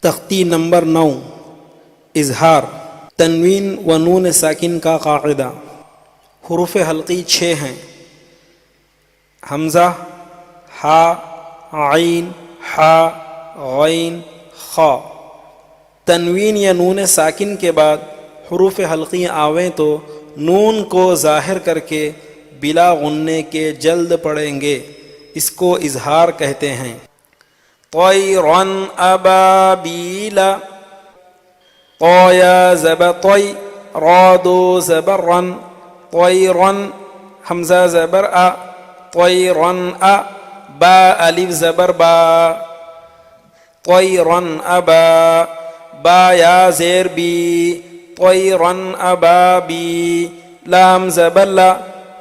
تختی نمبر 9 اظہار تنوین و نون ساکن کا قاعدہ۔ حروف حلقی 6 ہیں: حمزہ، ہا، عین، حا، غین، خا۔ تنوین یا نون ساکن کے بعد حروف حلقی آویں تو نون کو ظاہر کر کے بلا غننے کے جلد پڑھیں گے، اس کو اظہار کہتے ہیں۔ طیرا ابابیل، طایا زبر طی، را دو زبر رن، طیرا حمزہ زبر ا، طیرا ا، با الف زبر با، طیرا ابا، با یا زیر بی، طیرا ابابی، لام زبر لا،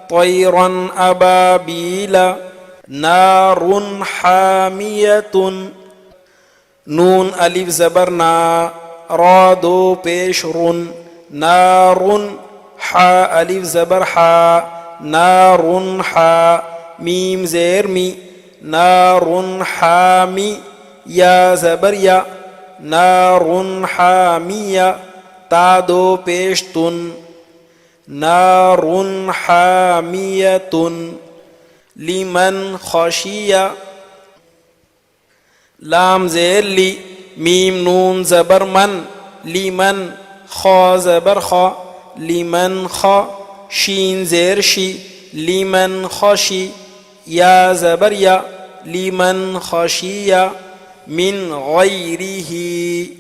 طیرا ابابیل۔ نار حامیۃ، نون الف زبر نا، را دو پیش رن، نار، حا الف زبر حا، نار حا، میم زیر می، نار حامی، یا زبر یا، نار حامیہ، تا دو پیش تن، نار حامیۃ۔ لمن خشیہ، لام زیر لی، میم نون زبر من، لمن، خا زبر خا، لمن خا، شین زیر شی، لمن خشی، یا زبر یا، لمن خشیہ۔ من غیرہ،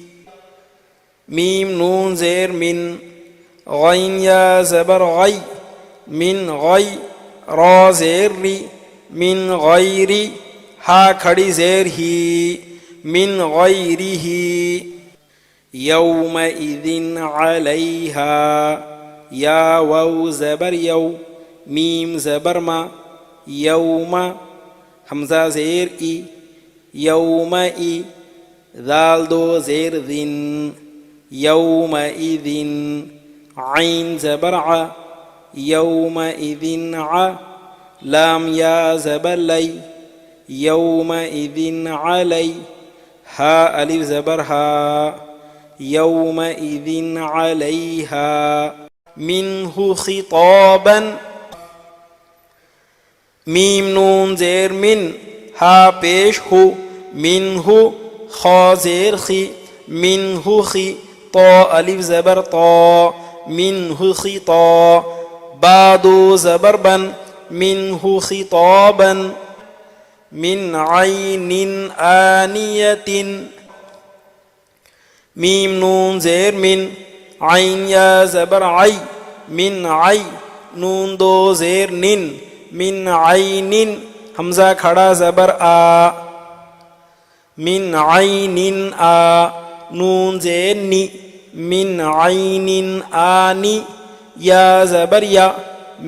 میم نون زیر من، غین یا زبر غی، من غی، را زیر ری، من غیری، ہا کھڑی زیر ہی، من غیرہ۔ یومئذ علیہا، یا واو زبر یو، میم زبر ما، یوم حمزہ زیر ای، یومئی، ذال دو زیر ذن، یومئذ، عین زبر ع، یومئذ ع، لام یا زبر لی، یومئذ علی، ہا الف زبر ہا، یومئذ علیہا۔ منہ خطابا، میم نون زیر من، ہا پیش ہو، منہ، خا زیر خی، منہ خی، طا الف زبر طا، منہ خطا، با دو زبر بن، منہ خطابا۔ من عین آنیۃ، میم نون زیر من، عین یا زبر عی، من عی، نون دو زیر نن، من عین، حمزہ کھڑا زبر آ، من عین آ، نون زیر نی، من عین آنی، یا زبر یا،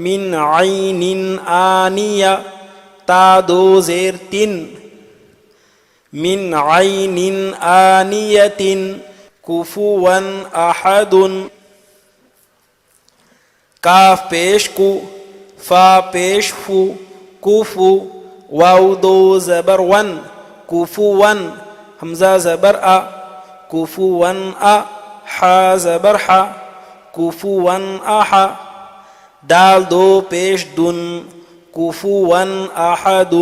من عین آنیہ، تا دو زیر تن، من عین آنیۃ۔ کفوا احد، کاف پیش کو، فا پیش فو، کفو، واو دو زبر ون، کفوا حمزہ زبر ا، کفوا ا، حا زبر حا، کفوا احا، دال دو پیش دن، کفوا احد۔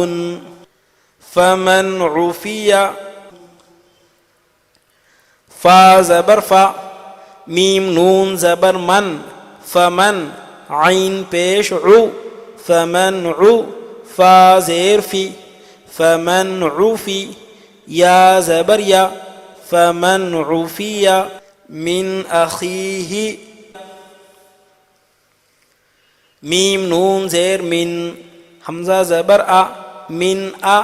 فمن عفی، فا زبر فا، میم نون زبر من، فمن، عین پیش عو، فمن عو، فا زیر فی، فمن عفی، یا زبر یا، فمن عفی۔ من اخیہ، میم نون زیر من، حمزہ زبر ا، من ا،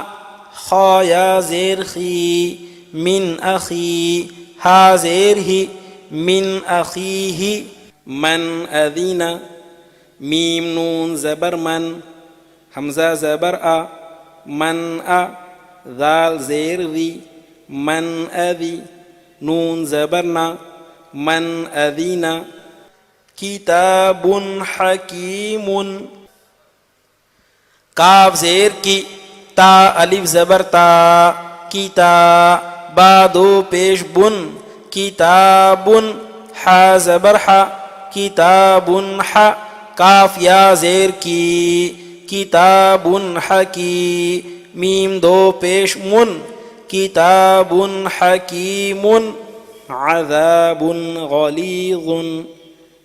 خا یا زیر خی، من اخی، ہا زیر ہی، من اخیہ۔ من اذن، میم نون زبر من، حمزہ زبر ا، من ا، ذال زیر ذی، من اذی، نون زبر نا، من اذن۔ کتاب حکیم، کاف زیر کی، تا الف زبر تا، کتا، با دو پیش بن کتابن حا زبر حا کتابن حا کاف یا زیر کی کتابن حکی میم دو پیش من کتابن حکیم عذاب غلیظ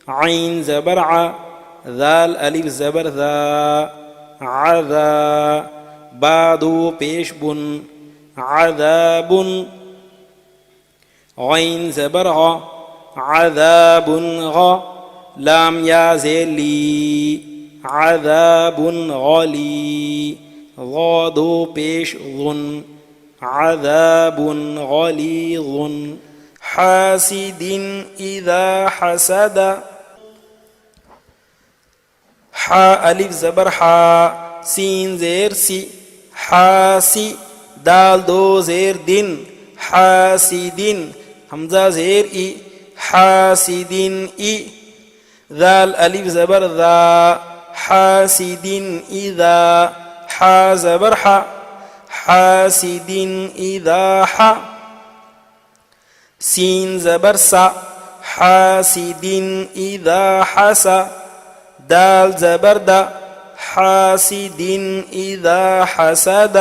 عین زبر ع ذال الف زبر ذا عذا با دو پیش بن عذاب غین زبر غ عذاب غ لام یا زیر لی عذاب غلی غا دو پیش ظن عذاب غلیظ حاسد اذا حسد حا الف زبر حا سین زیر سی حاسی دال دو زیر دن حاسدین حمزہ زیر ای حاسدین ای ذال الف زبر ذا حاسدین اذا حا زبر حا حاسدین اذا حا سین زبر سا حاسدین اذا حسا دال زبر دا حاسدین اذا حسد